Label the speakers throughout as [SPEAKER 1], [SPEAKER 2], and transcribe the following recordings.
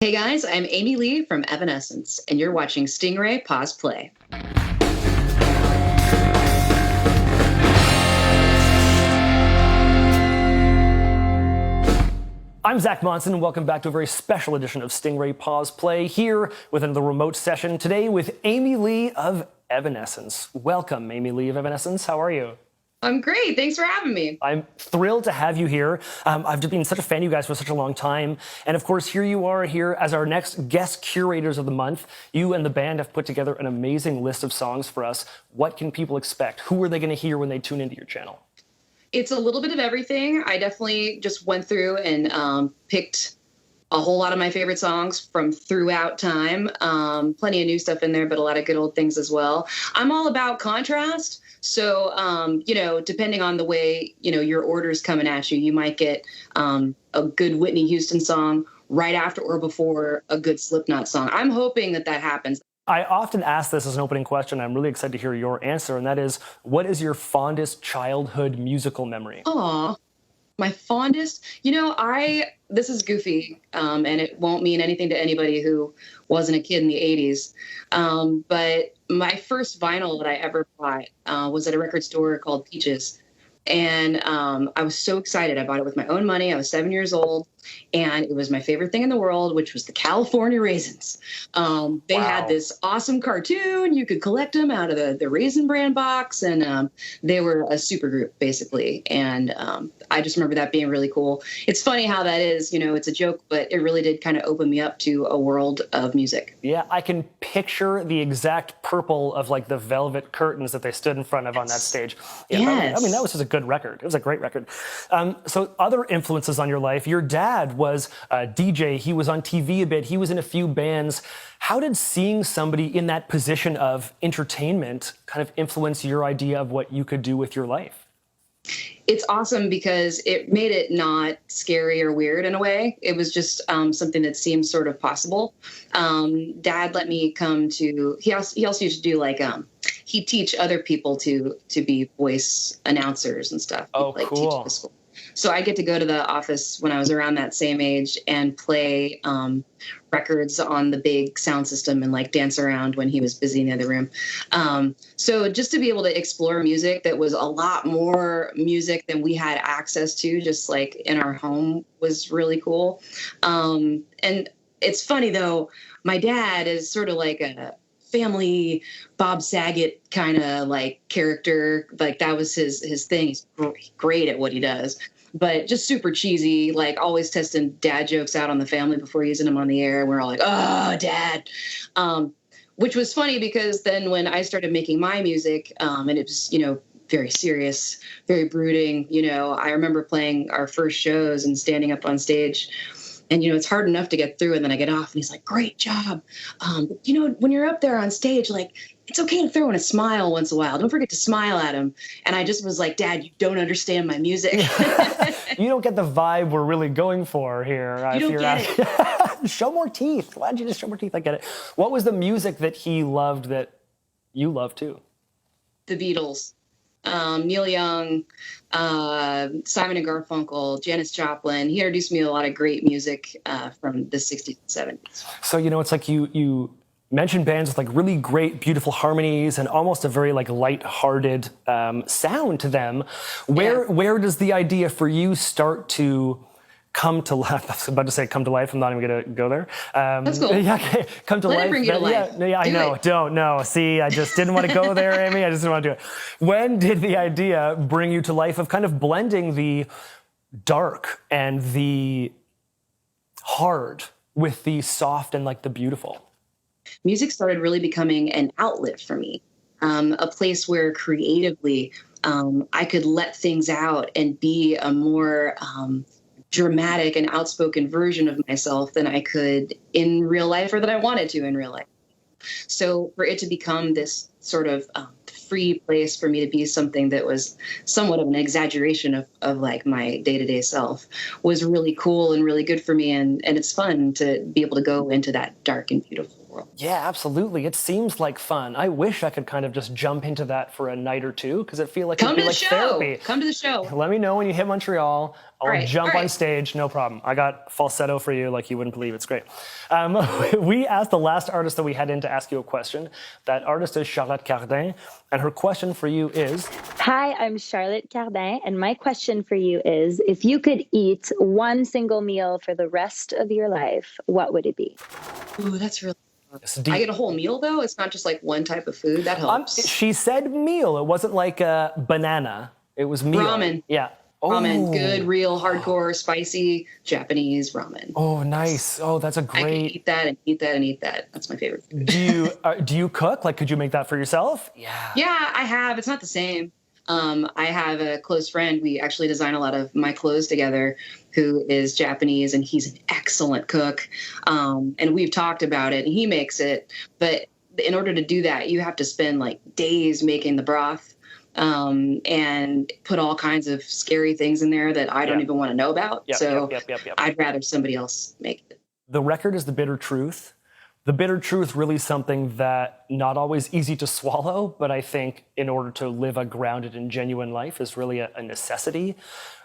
[SPEAKER 1] Hey guys, I'm Amy Lee from Evanescence, and you're watching Stingray Pause Play.
[SPEAKER 2] I'm Zach Monson, and welcome back to a very special edition of Stingray Pause Play here with another remote session today with Amy Lee of Evanescence. Welcome, Amy Lee of Evanescence. How are you?
[SPEAKER 1] I'm great. Thanks for having me.
[SPEAKER 2] I'm thrilled to have you here. I've just been such a fan of you guys for such a long time. And of course, here you are here as our next guest curators of the month. You and the band have put together an amazing list of songs for us. What can people expect? Who are they going to hear when they tune into your channel?
[SPEAKER 1] It's a little bit of everything. I definitely just went through and picked a whole lot of my favorite songs from throughout time. Plenty of new stuff in there, but a lot of good old things as well. I'm all about contrast. So, depending on the way, your order's coming at you, you might get a good Whitney Houston song right after or before a good Slipknot song. I'm hoping that happens.
[SPEAKER 2] I often ask this as an opening question. I'm really excited to hear your answer, and that is, what is your fondest childhood musical memory?
[SPEAKER 1] Aw, my fondest, this is goofy, and it won't mean anything to anybody who wasn't a kid in the 80s. But my first vinyl that I ever bought was at a record store called Peaches. And I was so excited. I bought it with my own money. I was 7 years old, and it was my favorite thing in the world, which was the California Raisins. They had this awesome cartoon. You could collect them out of the Raisin Bran box, and they were a super group, basically. And I just remember that being really cool. It's funny how that is. It's a joke, but it really did kind of open me up to a world of music.
[SPEAKER 2] Yeah, I can picture the exact purple of like the velvet curtains that they stood in front of on that stage. Yeah,
[SPEAKER 1] yes.
[SPEAKER 2] That was just a good record. It was a great record. So other influences on your life, your dad was a DJ. He was on TV a bit. He was in a few bands. How did seeing somebody in that position of entertainment kind of influence your idea of what you could do with your life?
[SPEAKER 1] It's awesome because it made it not scary or weird in a way. It was just something that seemed sort of possible. Dad let me come to, he also used to do he'd teach other people to be voice announcers and stuff.
[SPEAKER 2] Oh,
[SPEAKER 1] He'd,
[SPEAKER 2] cool.
[SPEAKER 1] teach the school. So I get to go to the office when I was around that same age and play records on the big sound system and dance around when he was busy in the other room. So just to be able to explore music that was a lot more music than we had access to, just in our home, was really cool. And it's funny though, my dad is sort of like a family Bob Saget kind of character. That was his thing. He's great at what he does, but just super cheesy, always testing dad jokes out on the family before using them on the air. And we're all like, oh, Dad. Which was funny because then when I started making my music, and it was, very serious, very brooding, I remember playing our first shows and standing up on stage. And, it's hard enough to get through. And then I get off and he's like, great job. When you're up there on stage, it's okay to throw in a smile once in a while. Don't forget to smile at him. And I just was like, Dad, you don't understand my music.
[SPEAKER 2] You don't get the vibe we're really going for here.
[SPEAKER 1] You don't get
[SPEAKER 2] it. Show more teeth. Why don't you just show more teeth? I get it. What was the music that he loved that you loved too?
[SPEAKER 1] The Beatles. Neil Young, Simon and Garfunkel, Janis Joplin. He introduced me to a lot of great music from the 60s and 70s.
[SPEAKER 2] So, it's like you mentioned bands with really great, beautiful harmonies and almost a very light-hearted sound to them. Where does the idea for you start to come to life? I was about to say come to life. I'm not even going to go there.
[SPEAKER 1] That's cool.
[SPEAKER 2] Yeah, okay. Come to life.
[SPEAKER 1] Let it bring you to life.
[SPEAKER 2] Yeah, I know. Don't know. See, I just didn't want to go there, Amy. I just didn't want to do it. When did the idea bring you to life of kind of blending the dark and the hard with the soft and the beautiful?
[SPEAKER 1] Music started really becoming an outlet for me, a place where creatively I could let things out and be a more dramatic and outspoken version of myself than I could in real life or that I wanted to in real life. So for it to become this sort of free place for me to be something that was somewhat of an exaggeration of my day-to-day self was really cool and really good for me. And it's fun to be able to go into that dark and beautiful world.
[SPEAKER 2] Yeah, absolutely. It seems like fun. I wish I could kind of just jump into that for a night or two because it feels like it'd be like therapy.
[SPEAKER 1] Come to the show.
[SPEAKER 2] Let me know when you hit Montreal. I'll jump on stage, no problem. I got falsetto for you like you wouldn't believe. It's great. We asked the last artist that we had in to ask you a question. That artist is Charlotte Cardin, and her question for you is...
[SPEAKER 3] Hi, I'm Charlotte Cardin, and my question for you is, if you could eat one single meal for the rest of your life, what would it be?
[SPEAKER 1] Ooh, that's really... I get a whole meal, though? It's not just like one type of food? That helps.
[SPEAKER 2] She said meal. It wasn't like a banana. It was meal.
[SPEAKER 1] Ramen.
[SPEAKER 2] Yeah.
[SPEAKER 1] Ramen, good, real, hardcore, spicy Japanese ramen.
[SPEAKER 2] Oh, nice. Oh, that's a great...
[SPEAKER 1] I can eat that and eat that and eat that. That's my favorite food.
[SPEAKER 2] Do you cook? Like, could you make that for yourself?
[SPEAKER 1] Yeah. Yeah, I have. It's not the same. I have a close friend. We actually design a lot of my clothes together, who is Japanese, and he's an excellent cook. And we've talked about it, and he makes it. But in order to do that, you have to spend like days making the broth. And put all kinds of scary things in there that I don't even want to know about. I'd rather somebody else make it.
[SPEAKER 2] The record is The Bitter Truth. The Bitter Truth really something that not always easy to swallow, but I think in order to live a grounded and genuine life is really a necessity.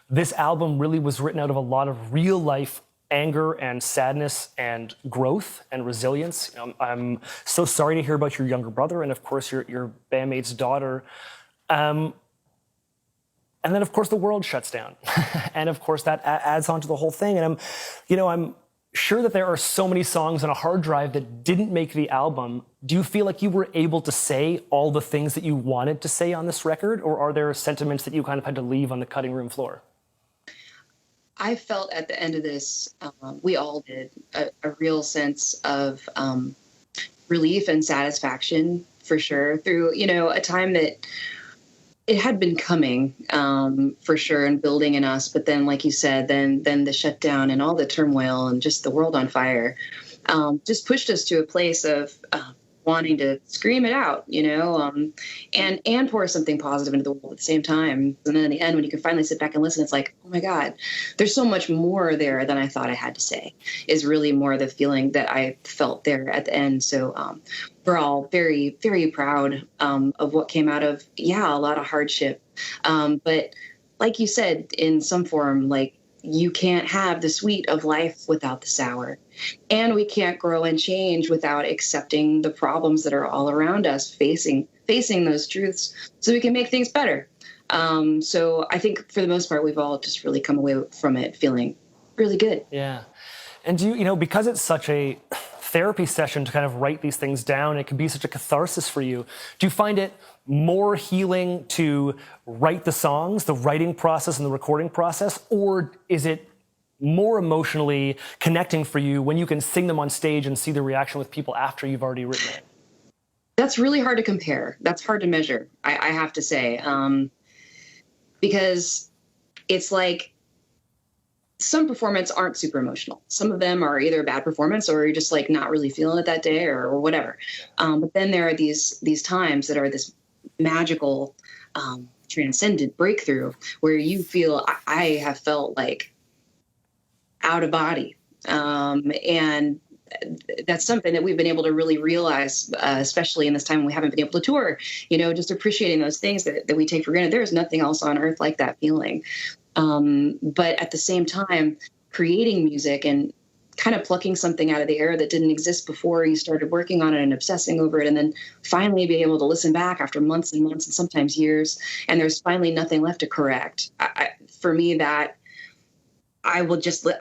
[SPEAKER 2] This album really was written out of a lot of real life anger and sadness and growth and resilience. I'm so sorry to hear about your younger brother and of course your bandmate's daughter. And then, of course, the world shuts down. And, of course, that adds on to the whole thing. And I'm sure that there are so many songs on a hard drive that didn't make the album. Do you feel like you were able to say all the things that you wanted to say on this record? Or are there sentiments that you kind of had to leave on the cutting room floor?
[SPEAKER 1] I felt at the end of this, we all did, a real sense of relief and satisfaction, for sure, through, a time that... It had been coming, for sure, and building in us. But then, like you said, then the shutdown and all the turmoil and just the world on fire just pushed us to a place of wanting to scream it out, and pour something positive into the world at the same time. And then in the end, when you can finally sit back and listen, it's like, oh, my God, there's so much more there than I thought I had to say, is really more the feeling that I felt there at the end. So we're all very, very proud of what came out of, a lot of hardship. But like you said, in some form, like, you can't have the sweet of life without the sour. And we can't grow and change without accepting the problems that are all around us, facing those truths so we can make things better. So I think for the most part, we've all just really come away from it feeling really good.
[SPEAKER 2] Yeah. And because it's such a therapy session to kind of write these things down, it can be such a catharsis for you. Do you find it more healing to write the songs, the writing process and the recording process, or is it more emotionally connecting for you when you can sing them on stage and see the reaction with people after you've already written it?
[SPEAKER 1] That's really hard to compare. That's hard to measure, I have to say, because it's like some performances aren't super emotional. Some of them are either a bad performance or you're just like not really feeling it that day or whatever. But then there are these times that are this magical, transcendent breakthrough where you feel, I have felt like out of body. And that's something that we've been able to really realize, especially in this time when we haven't been able to tour, just appreciating those things that we take for granted. There's nothing else on earth like that feeling. But at the same time, creating music and kind of plucking something out of the air that didn't exist before you started working on it and obsessing over it, and then finally being able to listen back after months and months and sometimes years, and there's finally nothing left to correct. For me, that I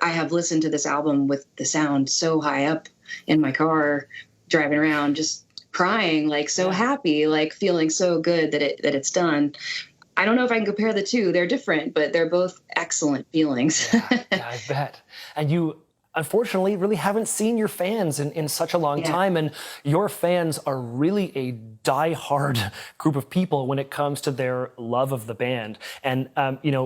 [SPEAKER 1] have listened to this album with the sound so high up in my car, driving around, just crying, like so happy, like feeling so good that it's done. I don't know if I can compare the two. They're different, but they're both excellent feelings.
[SPEAKER 2] Yeah, I bet. And you, unfortunately, really haven't seen your fans in such a long time. And your fans are really a die-hard group of people when it comes to their love of the band. And,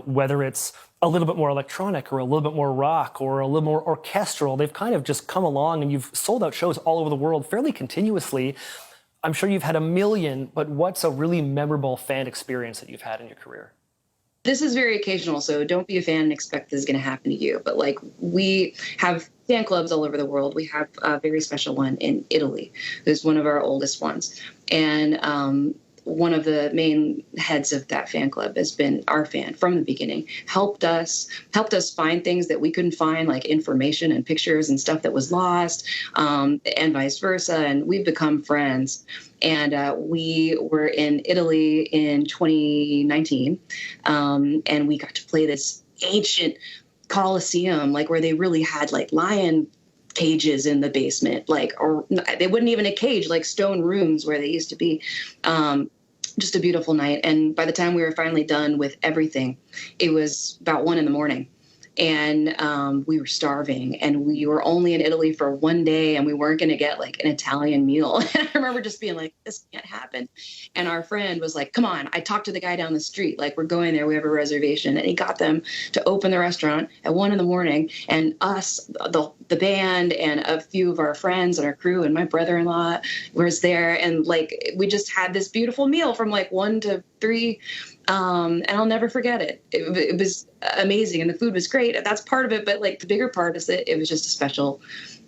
[SPEAKER 2] whether it's a little bit more electronic or a little bit more rock or a little more orchestral, they've kind of just come along and you've sold out shows all over the world fairly continuously. I'm sure you've had a million, but what's a really memorable fan experience that you've had in your career?
[SPEAKER 1] This is very occasional, so don't be a fan and expect this is going to happen to you. But we have fan clubs all over the world. We have a very special one in Italy, who's one of our oldest ones. And one of the main heads of that fan club has been our fan from the beginning, helped us find things that we couldn't find, like information and pictures and stuff that was lost, and vice versa. And we've become friends. And we were in Italy in 2019, and we got to play this ancient Coliseum, like where they really had like lion cages in the basement, like, or they wouldn't even a cage, like stone rooms where they used to be. Just a beautiful night. And by the time we were finally done with everything, it was about 1 a.m. And we were starving, and we were only in Italy for 1 day, and we weren't going to get like an Italian meal. And I remember just being like, this can't happen. And our friend was like, come on. I talked to the guy down the street, like, we're going there, we have a reservation. And he got them to open the restaurant at 1 a.m. And us, the band, and a few of our friends and our crew and my brother-in-law was there. And like, we just had this beautiful meal from like 1 to 3. And I'll never forget it. It was amazing, and the food was great. That's part of it, but like the bigger part is that it was just a special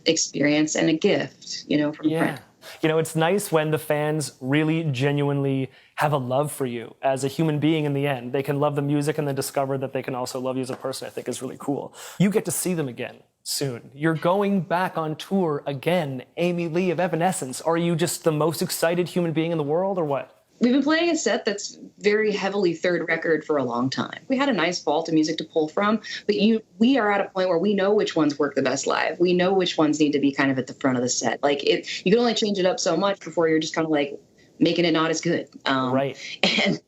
[SPEAKER 1] experience and a gift, from a friend.
[SPEAKER 2] It's nice when the fans really genuinely have a love for you as a human being in the end. They can love the music and then discover that they can also love you as a person. I think is really cool. You get to see them again soon. You're going back on tour again, Amy Lee of Evanescence. Are you just the most excited human being in the world, or what?
[SPEAKER 1] We've been playing a set that's very heavily third record for a long time. We had a nice vault of music to pull from, but we are at a point where we know which ones work the best live. We know which ones need to be kind of at the front of the set. Like you can only change it up so much before you're just kind of like making it not as good.
[SPEAKER 2] Right.
[SPEAKER 1] And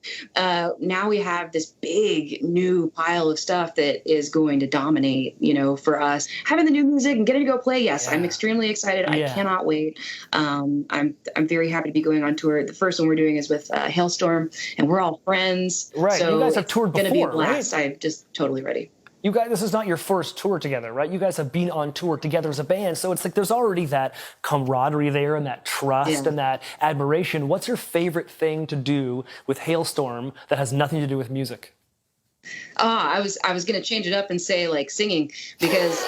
[SPEAKER 1] now we have this big new pile of stuff that is going to dominate, for us. Having the new music and getting to go play, yes, I'm extremely excited. I cannot wait. I'm very happy to be going on tour. The first one we're doing is with Hailstorm, and we're all friends.
[SPEAKER 2] Right.
[SPEAKER 1] So
[SPEAKER 2] you guys have toured before,
[SPEAKER 1] it's going to be a blast.
[SPEAKER 2] right?
[SPEAKER 1] I'm just totally ready.
[SPEAKER 2] You guys, this is not your first tour together, right? You guys have been on tour together as a band, so it's like there's already that camaraderie there and that trust and that admiration. What's your favorite thing to do with Hailstorm that has nothing to do with music?
[SPEAKER 1] I was going to change it up and say like singing, because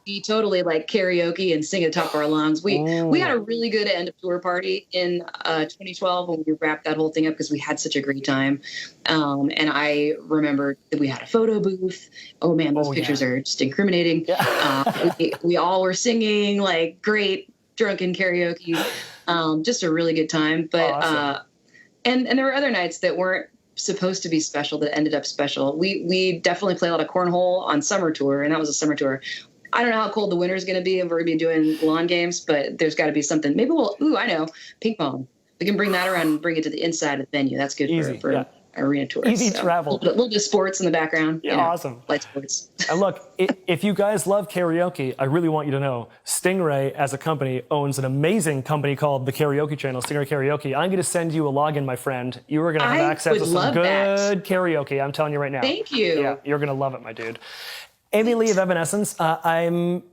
[SPEAKER 1] we totally like karaoke and sing at the top of our lungs. We had a really good end of tour party in 2012 when we wrapped that whole thing up, because we had such a great time. And I remember that we had a photo booth. Oh man, those pictures are just incriminating. We all were singing like great drunken karaoke. Just a really good time. But awesome. And there were other nights that weren't supposed to be special that ended up special. We definitely play a lot of cornhole on summer tour, and that was a summer tour. I don't know how cold the winter is going to be, and we're going to be doing lawn games, but there's got to be something. Maybe I know, ping pong. We can bring that around and bring it to the inside of the venue. That's good for arena tours.
[SPEAKER 2] Easy travel.
[SPEAKER 1] A little bit of sports in the background.
[SPEAKER 2] Yeah, awesome.
[SPEAKER 1] Light sports.
[SPEAKER 2] And look, if you guys love karaoke, I really want you to know Stingray as a company owns an amazing company called the Karaoke Channel, Stingray Karaoke. I'm going to send you a login, my friend. You are going to have access to some good karaoke. I'm telling you right now.
[SPEAKER 1] Thank you.
[SPEAKER 2] Yeah, you're going to love it, my dude. Amy Lee of Evanescence, I'm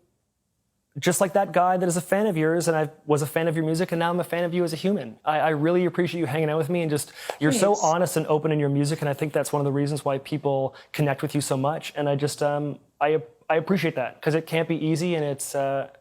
[SPEAKER 2] just like that guy that is a fan of yours, and I was a fan of your music, and now I'm a fan of you as a human. I really appreciate you hanging out with me, and just you're so honest and open in your music, and I think that's one of the reasons why people connect with you so much. And I just I appreciate that, because it can't be easy, and it's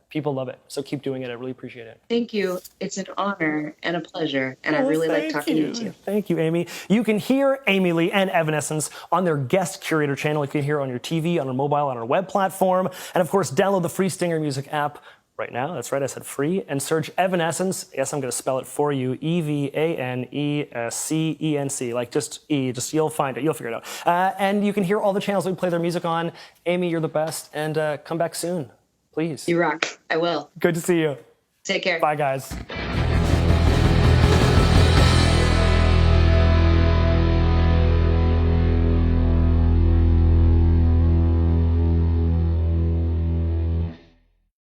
[SPEAKER 2] people love it. So keep doing it. I really appreciate it.
[SPEAKER 1] Thank you. It's an honor and a pleasure, and I really like talking to you.
[SPEAKER 2] Thank you, Amy. You can hear Amy Lee and Evanescence on their guest curator channel. You can hear it on your TV, on our mobile, on our web platform, and of course, download the free Stingray Music app right now. That's right, I said free. And search Evanescence. Yes, I'm going to spell it for you. EVANESCENC. Like just E. Just you'll find it. You'll figure it out. And you can hear all the channels we play their music on. Amy, you're the best. And come back soon, please.
[SPEAKER 1] You rock. I will.
[SPEAKER 2] Good to see you.
[SPEAKER 1] Take care.
[SPEAKER 2] Bye, guys.